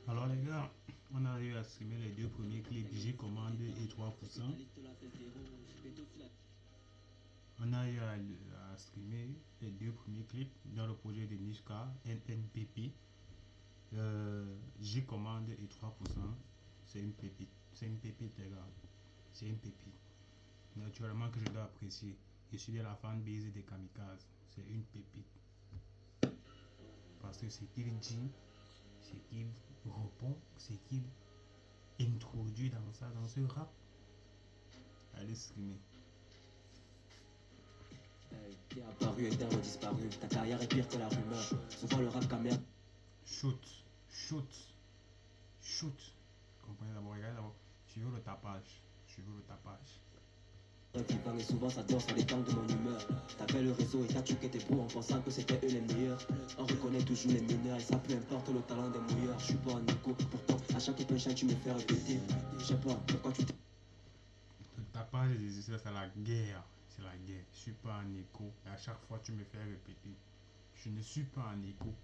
Alors les gars, on arrive à streamer les deux premiers clips J commande et 3%. On arrive à streamer les deux premiers clips dans le projet de Nishka, NNPP. J commande et 3%. C'est une pépite. C'est une pépite les gars. C'est une pépite. Naturellement que je dois apprécier. Je suis de la fanbase des kamikazes. C'est une pépite. Parce que ce qu'il dit, ce qu'il répond, ce qu'il introduit dans ce rap. Allez streamer. T'es apparu et t'es redisparu. Ta carrière est pire que la rumeur. Souvent le rap caméra. Shoot. Comprenez d'abord, regardez d'abord. Suivez le tapage. Vivant et souvent ça dort, ça dépend de mon humeur. T'avais le réseau et t'as tué tes bros en pensant que c'était eux les meilleurs. On reconnaît toujours les mineurs et ça peu importe le talent des mouilleurs. Je suis pas un écho, pourtant à chaque punchline tu me fais répéter. Je sais pas pourquoi tu t'es. Le tapage c'est la guerre. C'est la guerre. Je suis pas un écho. Et à chaque fois tu me fais répéter. Je ne suis pas un écho.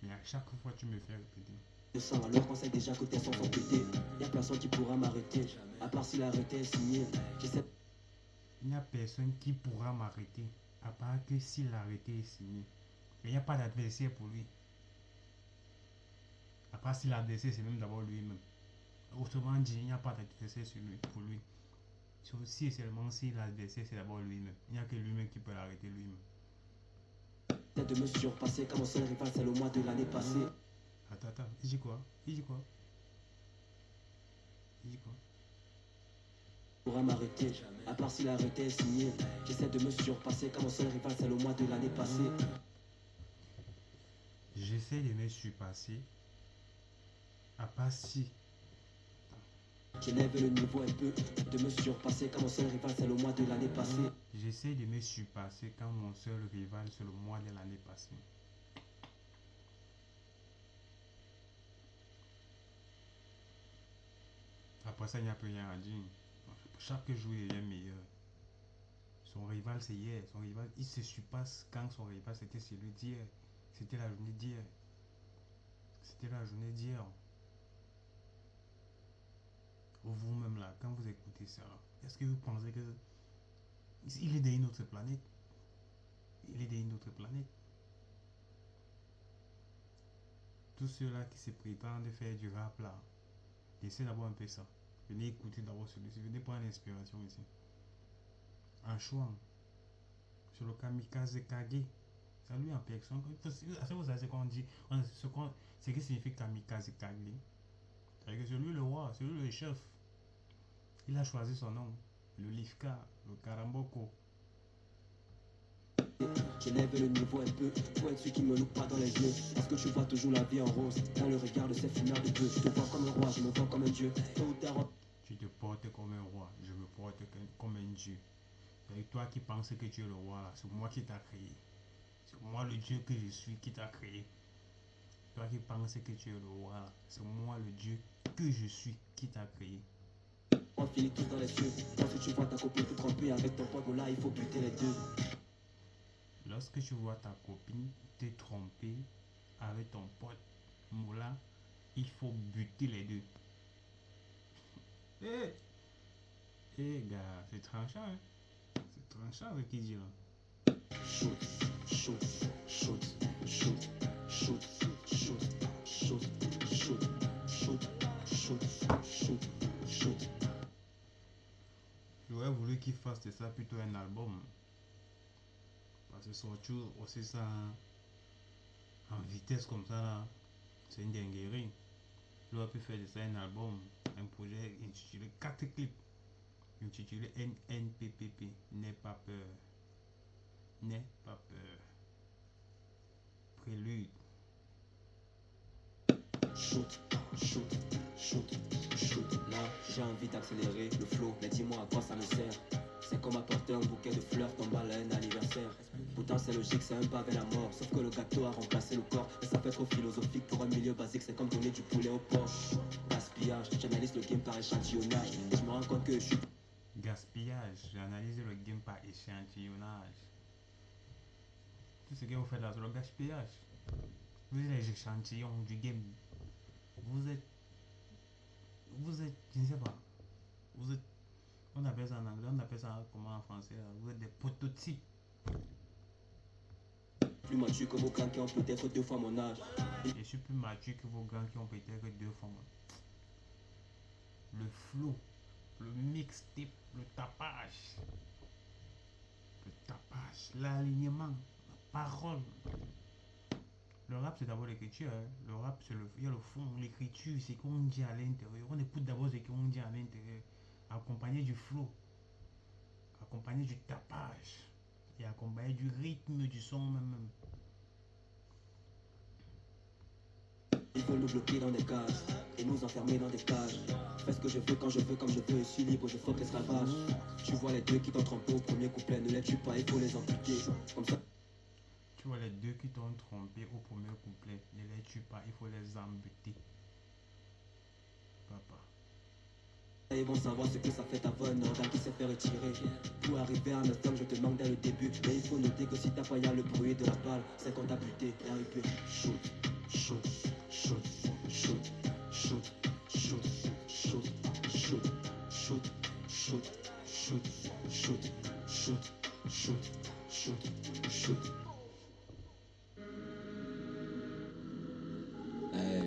Mais à chaque fois tu me fais répéter. Je sens alors qu'on sait déjà que tes sons sont pétés. Y'a personne qui pourra m'arrêter. À part si l'arrêté est signé. J'essaie. Il n'y a personne qui pourra m'arrêter. À part que si l'arrêté est signé. Il n'y a pas d'adversaire pour lui. À part si l'adversaire c'est même d'abord lui-même. Autrement dit, il n'y a pas d'adversaire pour lui. Si et seulement si l'adversaire c'est d'abord lui-même. Il n'y a que lui-même qui peut l'arrêter lui-même. De me surpasser quand mon seul rival c'est le mois de l'année passée. Attends, il dit quoi? Pourra m'arrêter, à part si l'arrêté est signé. J'essaie de me surpasser quand mon seul rival c'est le mois de l'année passée. J'essaie de me surpasser, à part si. J'élève le niveau un peu, de me surpasser quand mon seul rival c'est le mois de l'année passée. J'essaie de me surpasser quand mon seul rival c'est le mois de l'année passée. Après ça, il n'y a plus rien à dire. Chaque jour, il est meilleur. Son rival, c'est hier. Son rival, il se surpasse quand son rival, c'était celui d'hier. C'était la journée d'hier. Vous-même là, quand vous écoutez ça, est-ce que vous pensez que il est d'une autre planète? Tous ceux-là qui se prétendent faire du rap là, laissez d'abord un peu ça. Venez écouter d'abord celui-ci. Venez prendre l'inspiration ici. En chouan, sur le kamikaze Kage. C'est lui en personne. Vous savez ce qu'on dit, ce qui signifie kamikaze Kage. C'est-à-dire que c'est lui le roi, c'est lui le chef. Il a choisi son nom, le Lifka, le Karamboko. J'élève le niveau un peu, pour être celui qui me loupe pas dans les yeux. Parce que tu vois toujours la vie en rose, dans le regard de ces fumeurs de peu. Je te vois comme un roi, je me vois comme un dieu. Tu te portes comme un roi, je me porte comme un dieu. C'est toi qui penses que tu es le roi là, c'est moi qui t'a créé. C'est moi le dieu que je suis qui t'a créé. Toi qui penses que tu es le roi là, c'est moi le dieu que je suis qui t'a créé. On finit tous dans les cieux. Lorsque tu vois ta copine te tromper avec ton pote, là il faut buter les deux. Lorsque tu vois ta copine te tromper avec ton pote Moula, il faut buter les deux. Gars, c'est tranchant, hein? C'est tranchant ce qu'il dit là. Shoot, shoot, shoot, shoot, shoot, shoot, shoot, shoot, shoot, shoot, shoot, shoot. J'aurais voulu qu'il fasse de ça plutôt un album. Parce que sortir aussi ça en vitesse comme ça là, c'est une dinguerie. J'aurais pu faire de ça un album, un projet intitulé 4 clips, intitulé NNPPP. N'aie pas peur. N'aie pas peur. Prélude. Shoot, shoot, shoot, shoot. Là, j'ai envie d'accélérer le flow, mais dis-moi à quoi ça me sert. C'est comme apporter un bouquet de fleurs tombant à un anniversaire. Pourtant c'est logique, c'est un pas vers la mort. Sauf que le gâteau a remplacé le corps. Et ça fait trop philosophique pour un milieu basique. C'est comme donner du poulet au porc. Gaspillage, j'analyse le game par échantillonnage. Et je me rends compte que je suis. Gaspillage, j'analyse le game par échantillonnage. Tout ce que vous faites là, c'est le gaspillage. Vous êtes les échantillons du game. vous êtes, je ne sais pas, vous êtes, on appelle ça en anglais, on appelle ça comment en français, vous êtes des prototypes. Plus mature que vos grands qui ont peut-être 2 fois mon âge. Je suis plus mature que vos grands qui ont peut-être 2 fois mon âge. Le flow, le mixtape, le tapage, l'alignement, la parole. Le rap, c'est d'abord l'écriture. Hein. Le rap, il y a le fond. L'écriture, c'est qu'on dit à l'intérieur. On écoute d'abord ce qu'on dit à l'intérieur. Accompagné du flow, accompagné du tapage et accompagné du rythme du son même. Ils veulent nous bloquer dans des cages et nous enfermer dans des cages. Fais ce que je veux quand je veux, comme je veux. Je suis libre, je fuck l'esclavage. Tu vois les deux qui t'ont trompé au premier couplet, ne les tue pas, il faut les amputer. Comme ça. Tu vois les deux qui t'ont trompé au premier couplet, ne les tue pas, il faut les amputer. Papa. Ils vont savoir ce que ça fait ta bonne organe qui s'est fait retirer. Pour arriver à 9 ans, je te manque dès le début. Mais il faut noter que si t'as pas le bruit de la balle, c'est qu'on t'a buté. RIP. Shoot, shoot, shoot, shoot, shoot, shoot, shoot, shoot, shoot, shoot, shoot, shoot, shoot, shoot, shoot, shoot.